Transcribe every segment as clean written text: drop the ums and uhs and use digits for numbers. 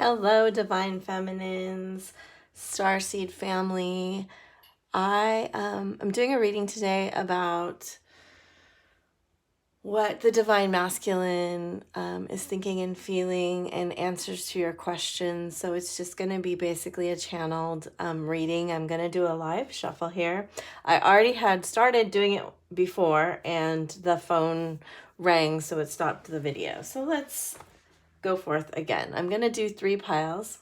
Hello, Divine Feminines, Starseed family. I'm doing a reading today about what the Divine Masculine is thinking and feeling and answers to your questions. So it's just going to be basically a channeled reading. I'm going to do a live shuffle here. I already had started doing it before and the phone rang, so it stopped the video. So let's go forth again. I'm going to do 3 piles.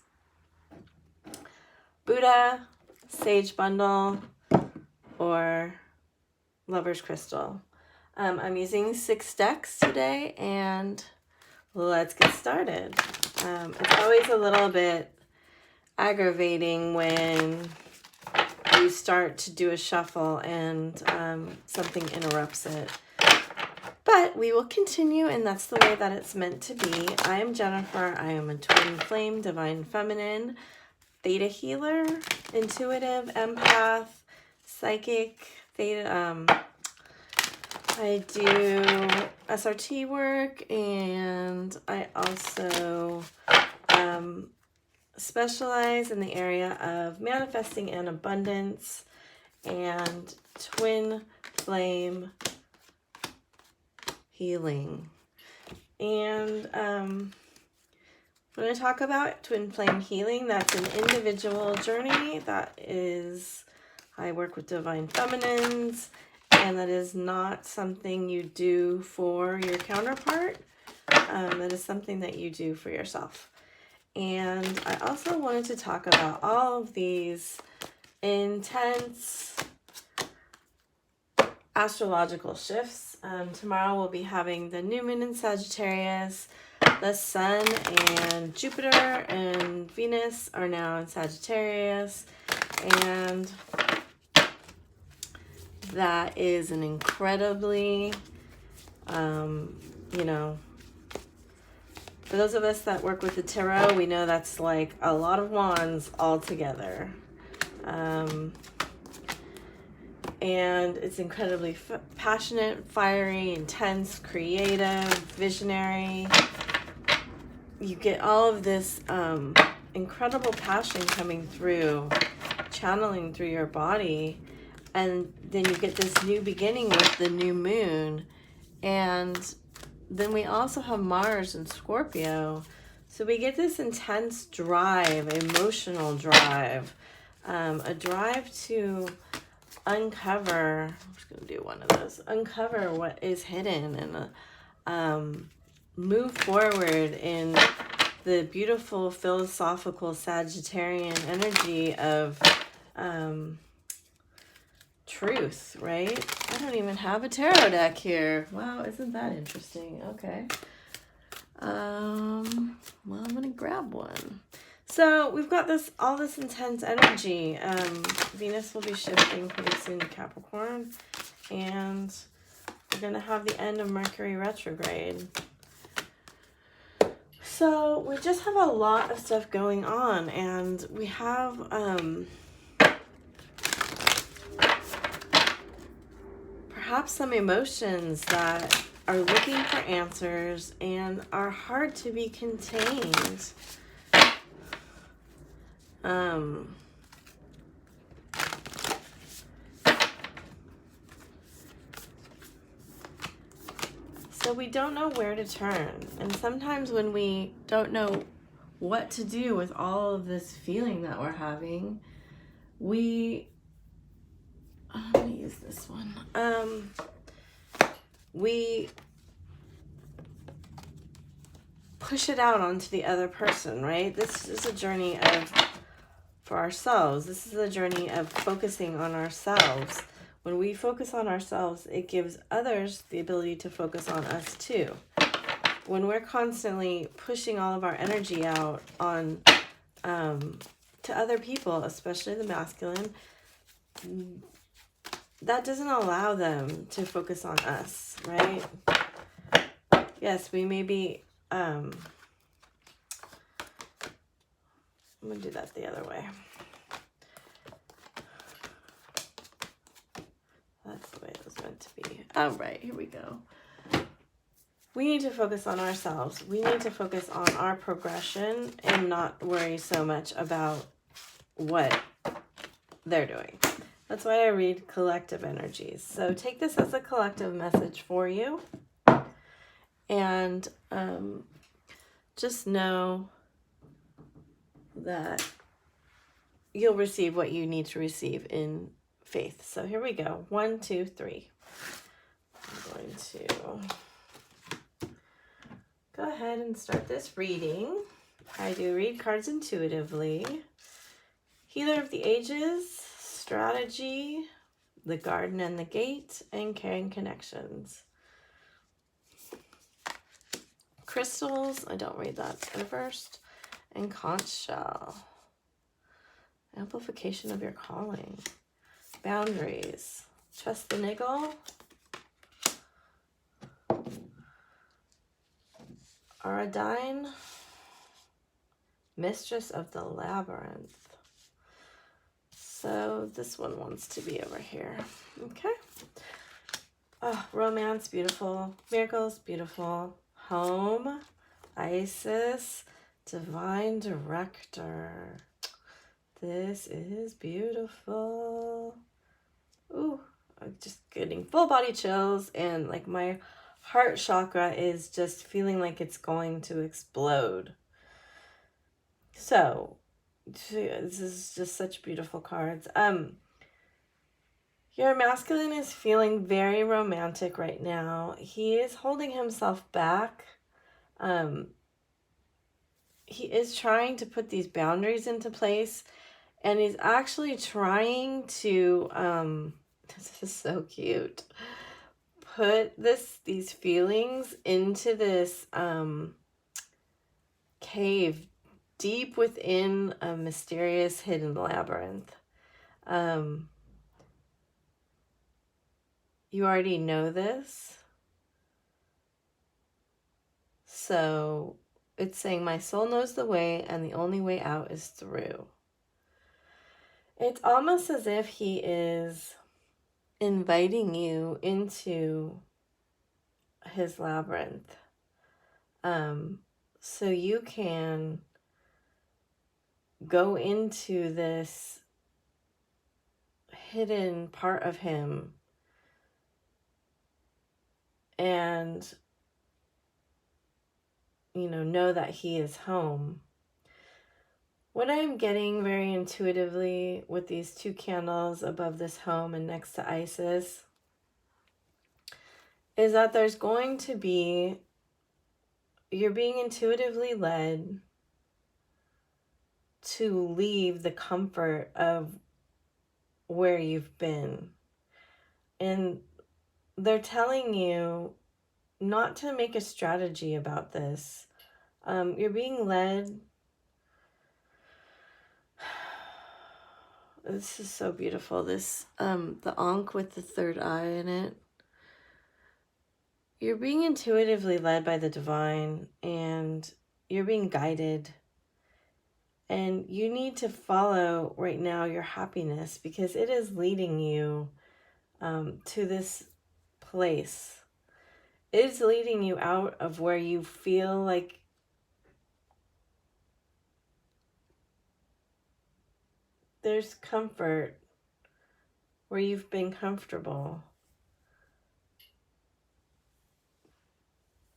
Buddha, Sage Bundle, or Lover's Crystal. I'm using 6 decks today, and let's get started. It's always a little bit aggravating when you start to do a shuffle and something interrupts it. But we will continue, and that's the way that it's meant to be. I am Jennifer. I am a twin flame, divine feminine, theta healer, intuitive, empath, psychic, theta. I do SRT work, and I also specialize in the area of manifesting and abundance and twin flame healing. And when I talk about twin flame healing, that's an individual journey. I work with divine feminines, and that is not something you do for your counterpart. That is something that you do for yourself. And I also wanted to talk about all of these intense astrological shifts. Tomorrow we'll be having the new moon in Sagittarius. The Sun and Jupiter and Venus are now in Sagittarius, and that is an incredibly, for those of us that work with the tarot, we know that's like a lot of wands all together. And it's incredibly passionate, fiery, intense, creative, visionary. You get all of this incredible passion coming through, channeling through your body. And then you get this new beginning with the new moon. And then we also have Mars and Scorpio. So we get this intense drive, emotional drive, a drive to uncover, I'm just going to do one of those, uncover what is hidden and move forward in the beautiful philosophical Sagittarian energy of truth, right? I don't even have a tarot deck here. Wow, isn't that interesting? Okay. Well, I'm going to grab one. So we've got all this intense energy. Venus will be shifting pretty soon to Capricorn, and we're going to have the end of Mercury retrograde. So we just have a lot of stuff going on, and we have perhaps some emotions that are looking for answers and are hard to be contained. So we don't know where to turn. And sometimes when we don't know what to do with all of this feeling that we're having, I'm gonna use this one. We push it out onto the other person, right? This is a journey for ourselves. This is a journey of focusing on ourselves. When we focus on ourselves, it gives others the ability to focus on us too. When we're constantly pushing all of our energy out on to other people, especially the masculine, that doesn't allow them to focus on us, right? Yes, we may be I'm going to do that the other way. That's the way it was meant to be. All right, here we go. we need to focus on ourselves. We need to focus on our progression and not worry so much about what they're doing. That's why I read collective energies. So take this as a collective message for you. And just know that you'll receive what you need to receive in faith. So here we go. 1, 2, 3. I'm going to go ahead and start this reading. I do read cards intuitively. Healer of the Ages, Strategy, the Garden and the Gate, and Caring Connections. Crystals, I don't read that first. And conch shell. Amplification of your calling. Boundaries. Trust the niggle. Aradine. Mistress of the Labyrinth. So this one wants to be over here. Okay. Oh, romance, beautiful. Miracles, beautiful. Home. Isis. Divine Director. This is beautiful. Ooh, I'm just getting full body chills, and like my heart chakra is just feeling like it's going to explode. So this is just such beautiful cards. Your masculine is feeling very romantic right now. He is holding himself back. He is trying to put these boundaries into place, and he's actually trying to, this is so cute, put these feelings into this cave deep within a mysterious hidden labyrinth. You already know this. So it's saying, my soul knows the way, and the only way out is through. It's almost as if he is inviting you into his labyrinth. So you can go into this hidden part of him and, know that he is home. What I'm getting very intuitively with these two candles above this home and next to Isis is that there's going to be, you're being intuitively led to leave the comfort of where you've been. And they're telling you not to make a strategy about this. You're being led. This is so beautiful. This, the Ankh with the third eye in it. You're being intuitively led by the divine, and you're being guided. And you need to follow right now your happiness, because it is leading you to this place. It is leading you out of where you feel like there's comfort, where you've been comfortable.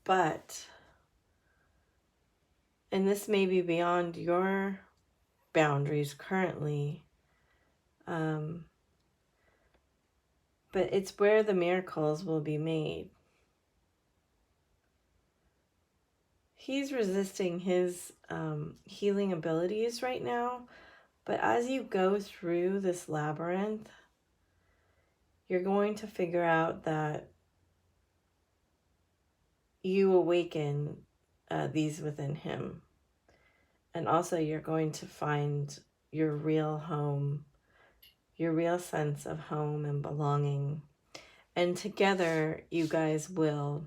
But, and this may be beyond your boundaries currently, but it's where the miracles will be made. He's resisting his healing abilities right now, but as you go through this labyrinth, you're going to figure out that you awaken these within him. And also you're going to find your real home, your real sense of home and belonging. And together you guys will,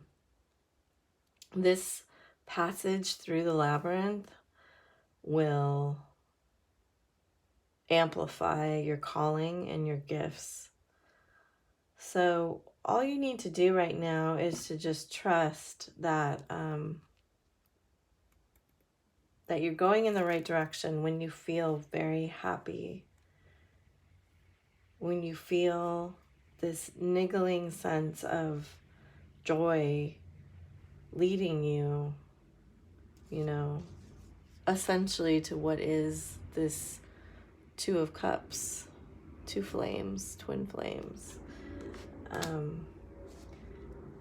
this passage through the labyrinth will amplify your calling and your gifts. So all you need to do right now is to just trust that that you're going in the right direction when you feel very happy, when you feel this niggling sense of joy leading you, you know, essentially to what is this Two of Cups, two flames, twin flames.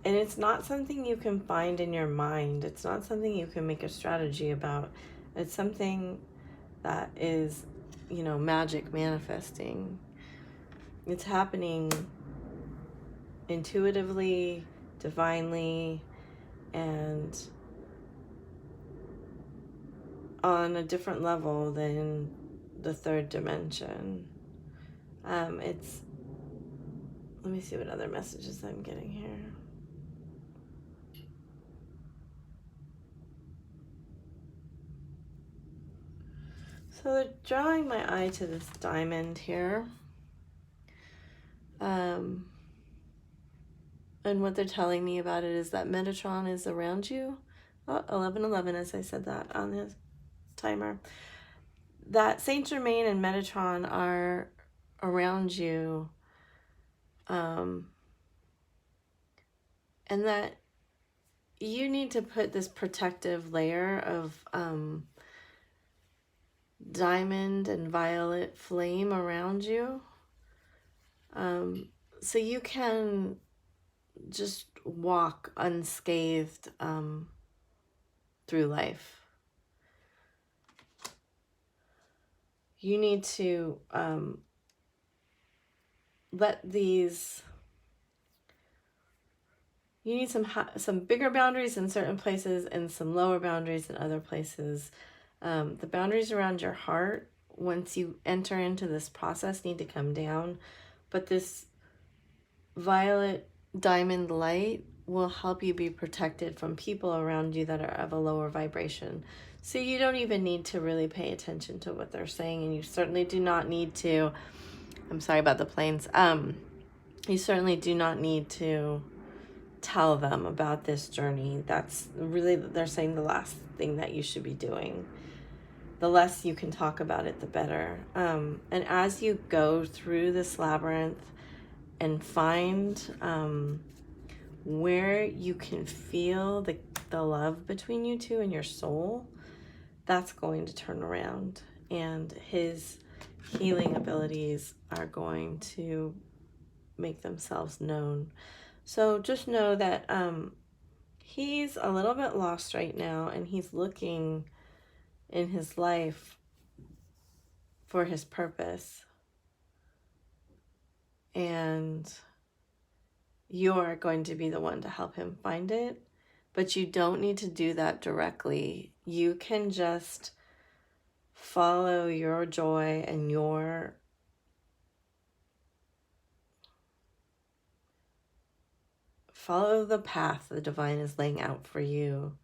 And it's not something you can find in your mind. It's not something you can make a strategy about. It's something that is, you know, magic manifesting. It's happening intuitively, divinely, and on a different level than the third dimension. It's, let me see what other messages I'm getting here. So they're drawing my eye to this diamond here. And what they're telling me about it is that Metatron is around you. Oh, 11:11, as I said that on the timer. That Saint Germain and Metatron are around you. And that you need to put this protective layer of diamond and violet flame around you, so you can just walk unscathed through life. You need to you need some bigger boundaries in certain places and some lower boundaries in other places. The boundaries around your heart, once you enter into this process, need to come down. But this violet diamond light will help you be protected from people around you that are of a lower vibration. So you don't even need to really pay attention to what they're saying, and you certainly do not need to, I'm sorry about the planes, you certainly do not need to tell them about this journey. That's really, they're saying, the last thing that you should be doing. The less you can talk about it, the better. And as you go through this labyrinth and find where you can feel the love between you two and your soul, that's going to turn around, and his healing abilities are going to make themselves known. So just know that he's a little bit lost right now, and he's looking in his life for his purpose. And you're going to be the one to help him find it. But you don't need to do that directly. You can just follow your joy and follow the path the divine is laying out for you.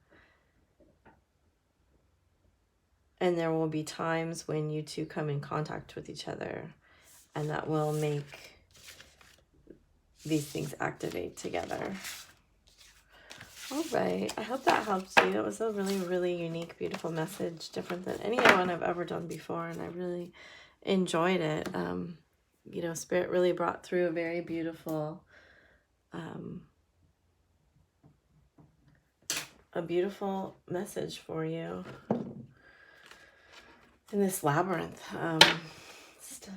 And there will be times when you two come in contact with each other, and that will make these things activate together. All right, I hope that helps you. It was a really, really unique, beautiful message, different than any other one I've ever done before, and I really enjoyed it. You know, Spirit really brought through a very beautiful, message for you in this labyrinth,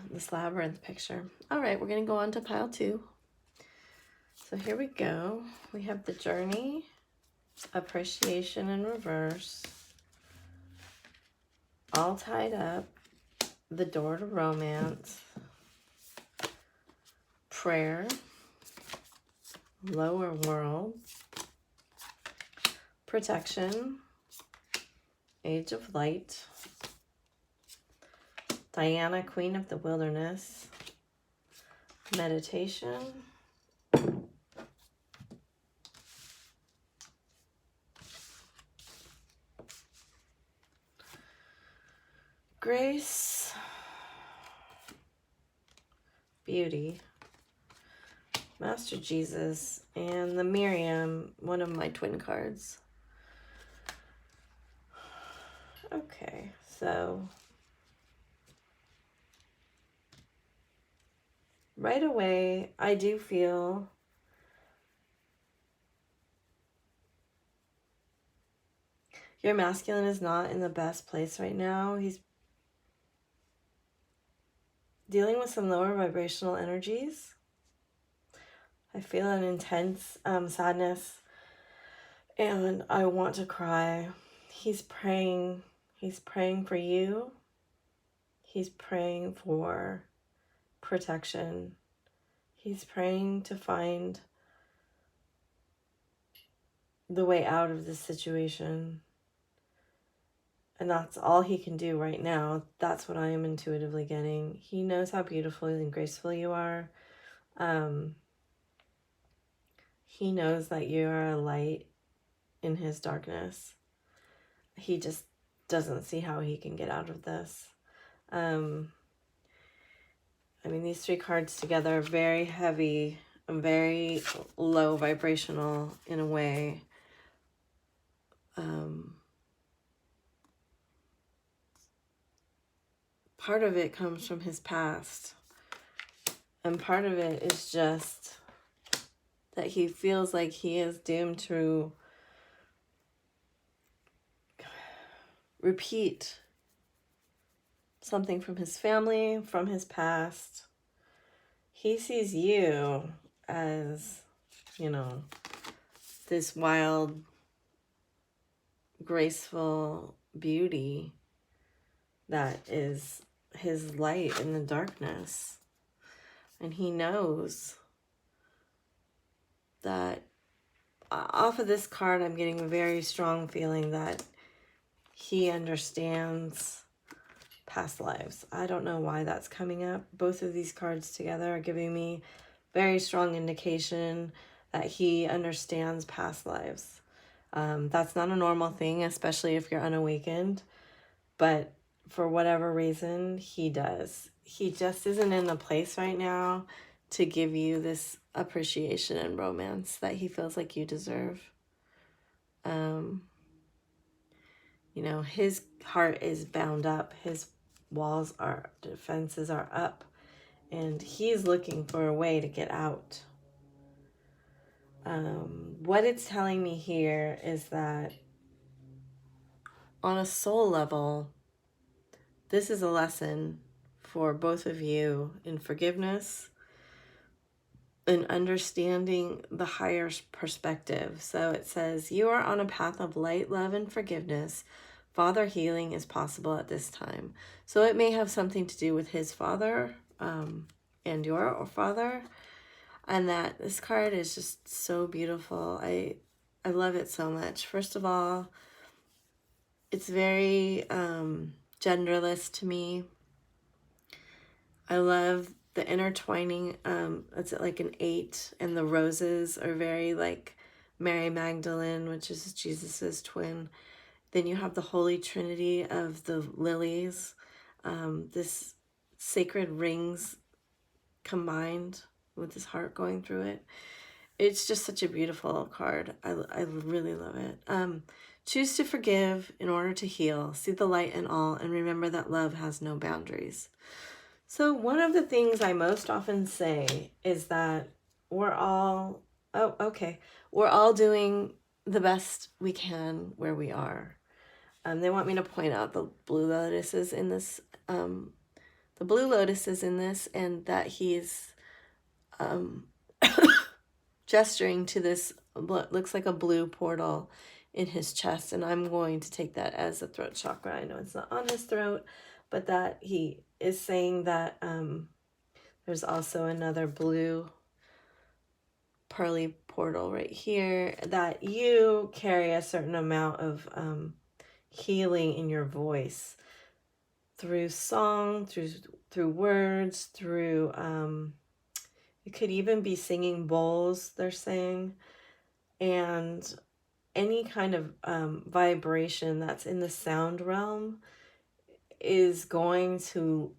this labyrinth picture. All right, we're going to go on to pile 2. So here we go. We have the journey, appreciation in reverse, all tied up, the door to romance, prayer, lower world, protection, age of light, Diana, queen of the wilderness, meditation, grace, beauty, Master Jesus, and the Miriam, one of my twin cards. Okay, so right away, I do feel your masculine is not in the best place right now. He's dealing with some lower vibrational energies. I feel an intense sadness, and I want to cry. He's praying. He's praying for you. He's praying for protection. He's praying to find the way out of this situation. And that's all he can do right now. That's what I am intuitively getting. He knows how beautiful and graceful you are. He knows that you are a light in his darkness. He just doesn't see how he can get out of this. I mean, these three cards together are very heavy and very low vibrational in a way. Part of it comes from his past. And part of it is just that he feels like he is doomed to repeat something from his family, from his past. He sees you as, you know, this wild, graceful beauty that is his light in the darkness. And he knows that off of this card, I'm getting a very strong feeling that he understands past lives. I don't know why that's coming up. Both of these cards together are giving me very strong indication that he understands past lives. That's not a normal thing, especially if you're unawakened. But for whatever reason, he does. He just isn't in a place right now to give you this appreciation and romance that he feels like you deserve. You know, his heart is bound up. His defenses are up. And he's looking for a way to get out. What it's telling me here is that on a soul level, this is a lesson for both of you in forgiveness and understanding the higher perspective. So it says, you are on a path of light, love, and forgiveness. Father healing is possible at this time. So it may have something to do with his father and your father. And that this card is just so beautiful. I love it so much. First of all, it's very genderless to me. I love the intertwining. It's like an 8, and the roses are very like Mary Magdalene, which is Jesus's twin. Then you have the Holy Trinity of the lilies. This sacred rings combined with his heart going through it. It's just such a beautiful card. I really love it. Choose to forgive in order to heal. See the light in all, and remember that love has no boundaries. So one of the things I most often say is that we're all doing the best we can where we are. They want me to point out the blue lotuses in this, and that he's gesturing to this, looks like a blue portal in his chest, and I'm going to take that as a throat chakra. I know it's not on his throat, but that he is saying that there's also another blue pearly portal right here, that you carry a certain amount of healing in your voice through song, through words, through it could even be singing bowls, they're saying, and any kind of vibration that's in the sound realm is going to,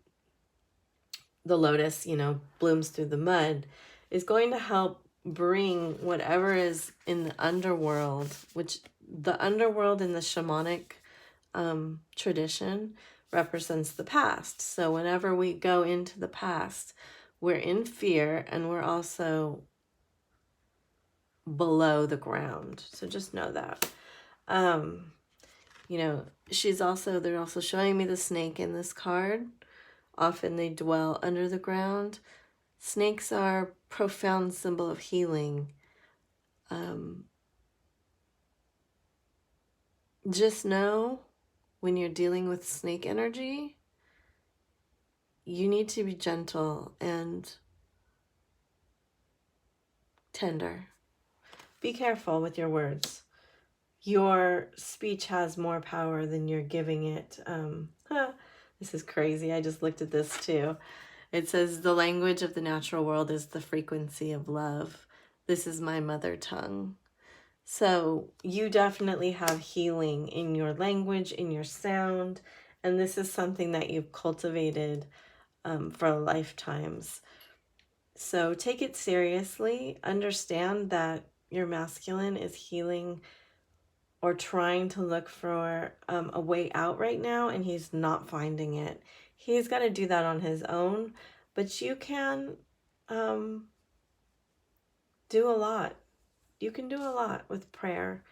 the lotus, blooms through the mud, is going to help bring whatever is in the underworld, which the underworld in the shamanic tradition represents the past. So whenever we go into the past, we're in fear and we're also below the ground. So just know that. You know, they're also showing me the snake in this card. Often they dwell under the ground. Snakes are a profound symbol of healing. Just know when you're dealing with snake energy, you need to be gentle and tender. Be careful with your words. Your speech has more power than you're giving it. This is crazy. I just looked at this too. It says, the language of the natural world is the frequency of love. This is my mother tongue. So you definitely have healing in your language, in your sound, and this is something that you've cultivated for lifetimes. So take it seriously. Understand that your masculine is healing or trying to look for a way out right now, and he's not finding it. He's got to do that on his own, but you can do a lot. You can do a lot with prayer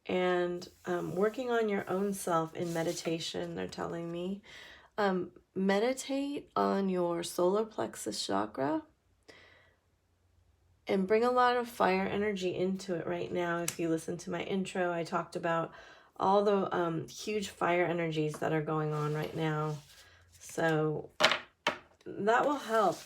and working on your own self in meditation, they're telling me. Meditate on your solar plexus chakra and bring a lot of fire energy into it right now. If you listen to my intro, I talked about all the huge fire energies that are going on right now. So that will help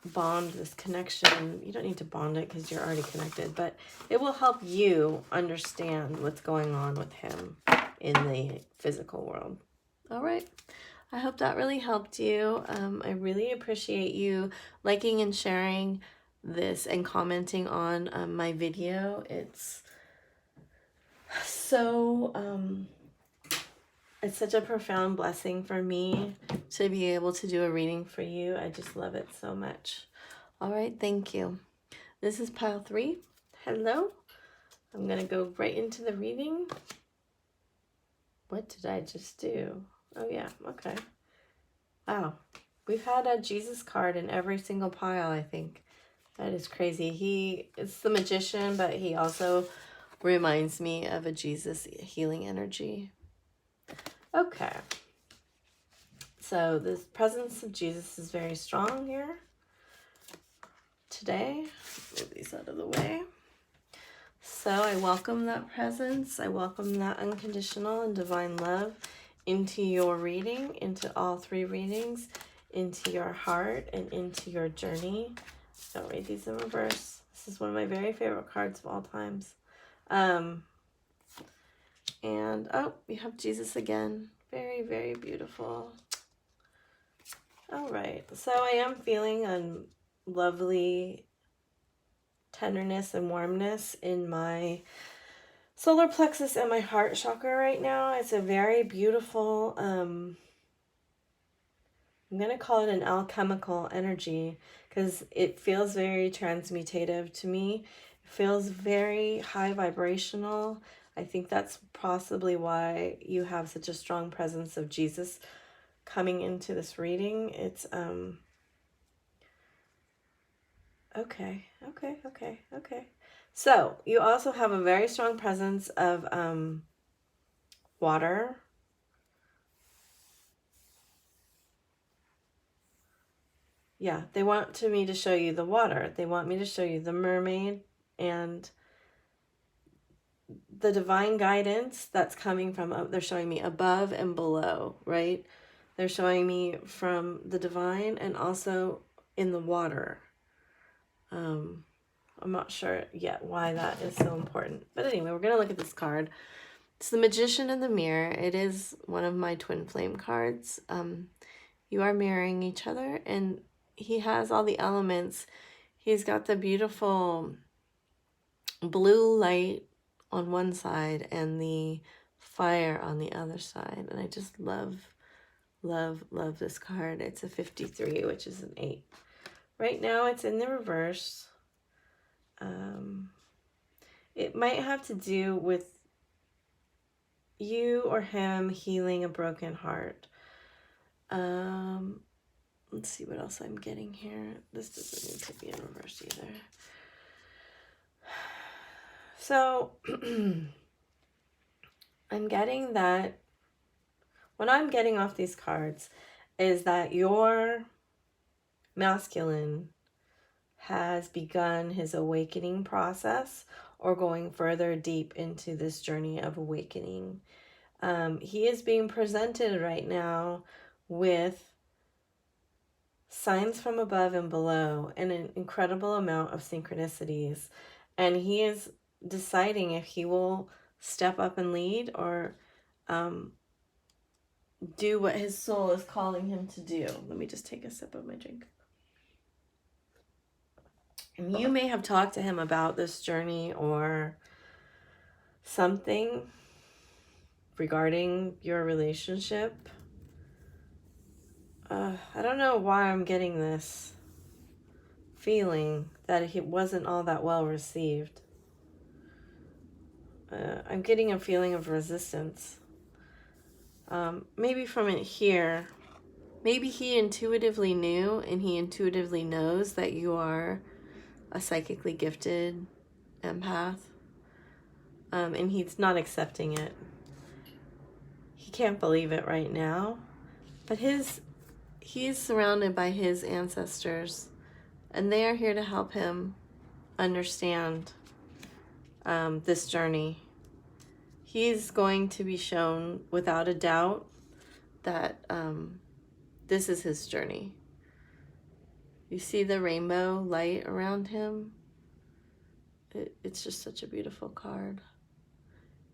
bond this connection. You don't need to bond it because you're already connected, but it will help you understand what's going on with him in the physical world. All right. I hope that really helped you. I really appreciate you liking and sharing this and commenting on my video. It's so, it's such a profound blessing for me to be able to do a reading for you. I just love it so much. All right, thank you. This is pile 3. Hello. I'm going to go right into the reading. What did I just do? Oh, yeah, okay. Wow. We've had a Jesus card in every single pile, I think. That is crazy. It's the magician, but he also reminds me of a Jesus healing energy. Okay. So the presence of Jesus is very strong here today. Move these out of the way. So I welcome that presence. I welcome that unconditional and divine love into your reading, into all 3 readings, into your heart, and into your journey. Don't read these in reverse. This is one of my very favorite cards of all times. And, oh, we have Jesus again. Very, very beautiful. All right. So I am feeling a lovely tenderness and warmness in my solar plexus and my heart chakra right now. It's a very beautiful, I'm going to call it an alchemical energy because it feels very transmutative to me. It feels very high vibrational. I think that's possibly why you have such a strong presence of Jesus coming into this reading. It's, okay. So you also have a very strong presence of water. Yeah, they want me to show you the water. They want me to show you the mermaid and the divine guidance that's coming from, they're showing me above and below, right? They're showing me from the divine and also in the water. I'm not sure yet why that is so important. But anyway, we're going to look at this card. It's the Magician in the Mirror. It is one of my twin flame cards. You are mirroring each other, and he has all the elements. He's got the beautiful blue light on one side and the fire on the other side. And I just love this card. It's a 53, which is an 8. Right now it's in the reverse. It might have to do with you or him healing a broken heart. Let's see what else I'm getting here. This doesn't need to be in reverse either. So I'm getting that what I'm getting off these cards is that your masculine has begun his awakening process or going further deep into this journey of awakening. He is being presented right now with signs from above and below and an incredible amount of synchronicities. And he is deciding if he will step up and lead or do what his soul is calling him to do. Let me just take a sip of my drink. And you may have talked to him about this journey or something regarding your relationship. I don't know why I'm getting this feeling that it wasn't all that well received. I'm getting a feeling of resistance. Maybe from it here, maybe he intuitively knew and he intuitively knows that you are a psychically gifted empath, and he's not accepting it. He can't believe it right now, but he's surrounded by his ancestors, and they are here to help him understand this journey. He's going to be shown without a doubt that this is his journey. You see the rainbow light around him? It's just such a beautiful card.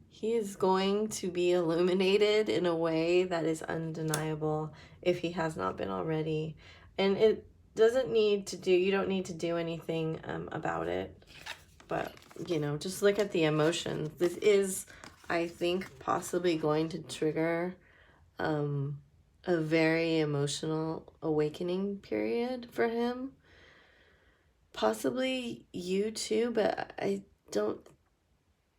He is going to be illuminated in a way that is undeniable if he has not been already. And it doesn't need to do, you don't need to do anything about it. But, you know, just look at the emotions. This is, I think, possibly going to trigger a very emotional awakening period for him. Possibly you too, but I don't,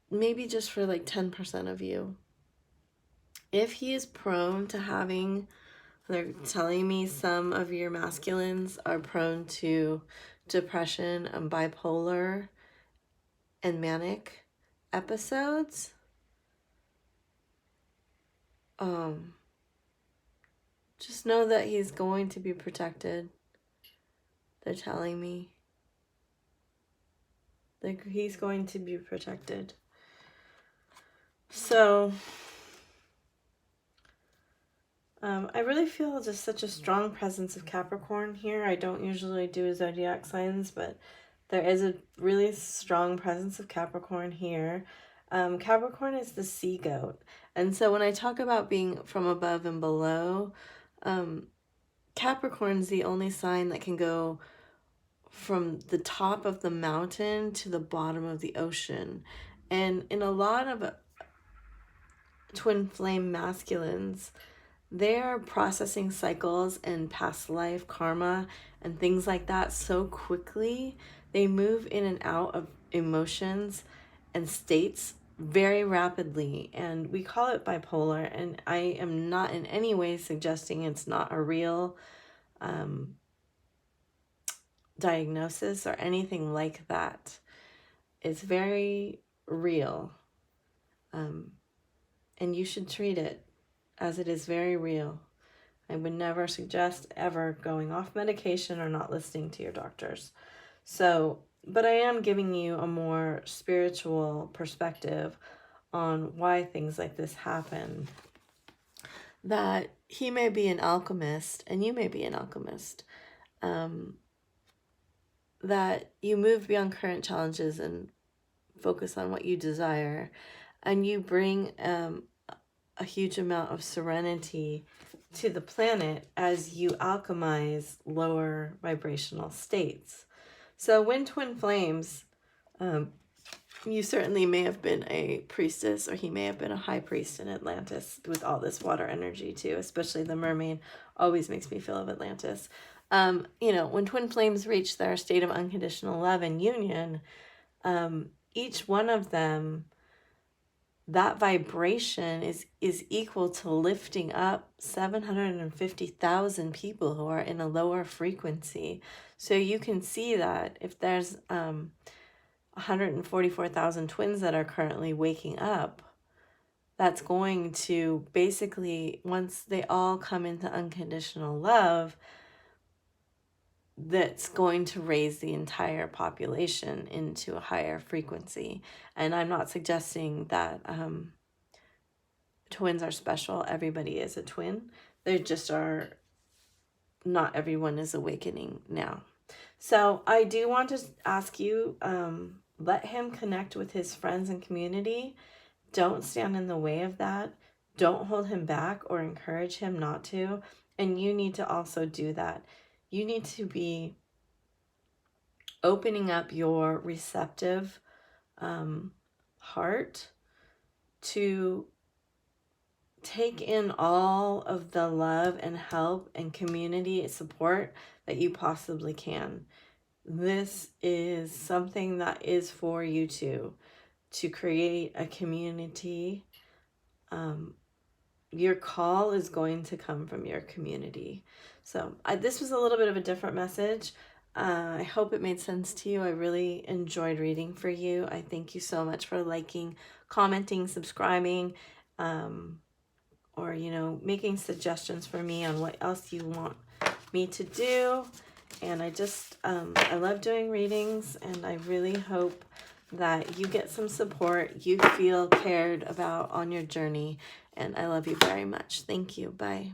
maybe just for like 10% of you. If he is prone to having, they're telling me some of your masculines are prone to depression and bipolar and manic episodes, just know that he's going to be protected. They're telling me. Like, he's going to be protected. So, I really feel just such a strong presence of Capricorn here. I don't usually do zodiac signs, but there is a really strong presence of Capricorn here. Capricorn is the sea goat. And so when I talk about being from above and below, Capricorn's the only sign that can go from the top of the mountain to the bottom of the ocean. And in a lot of twin flame masculines, they're processing cycles and past life karma and things like that so quickly. They move in and out of emotions and states very rapidly, and we call it bipolar. And I am not in any way suggesting it's not a real diagnosis or anything like that. It's very real, and you should treat it as it is very real. I would never suggest ever going off medication or not listening to your doctors. So, but I am giving you a more spiritual perspective on why things like this happen. That he may be an alchemist and you may be an alchemist. That you move beyond current challenges and focus on what you desire. And you bring a huge amount of serenity to the planet as you alchemize lower vibrational states. So when twin flames, you certainly may have been a priestess, or he may have been a high priest in Atlantis with all this water energy too, especially the mermaid always makes me feel of Atlantis. You know, when twin flames reach their state of unconditional love and union, each one of them, that vibration is equal to lifting up 750,000 people who are in a lower frequency. So you can see that if there's 144,000 twins that are currently waking up, that's going to basically, once they all come into unconditional love, that's going to raise the entire population into a higher frequency. And I'm not suggesting that twins are special. Everybody is a twin. They just are, not everyone is awakening now. So I do want to ask you, let him connect with his friends and community. Don't stand in the way of that. Don't hold him back or encourage him not to. And you need to also do that. You need to be opening up your receptive heart to take in all of the love and help and community support that you possibly can. This is something that is for you to create a community. Your call is going to come from your community. So this was a little bit of a different message. I hope it made sense to you. I really enjoyed reading for you. I thank you so much for liking, commenting, subscribing, or, you know, making suggestions for me on what else you want me to do. And I just, I love doing readings, and I really hope that you get some support, you feel cared about on your journey, and I love you very much. Thank you. Bye.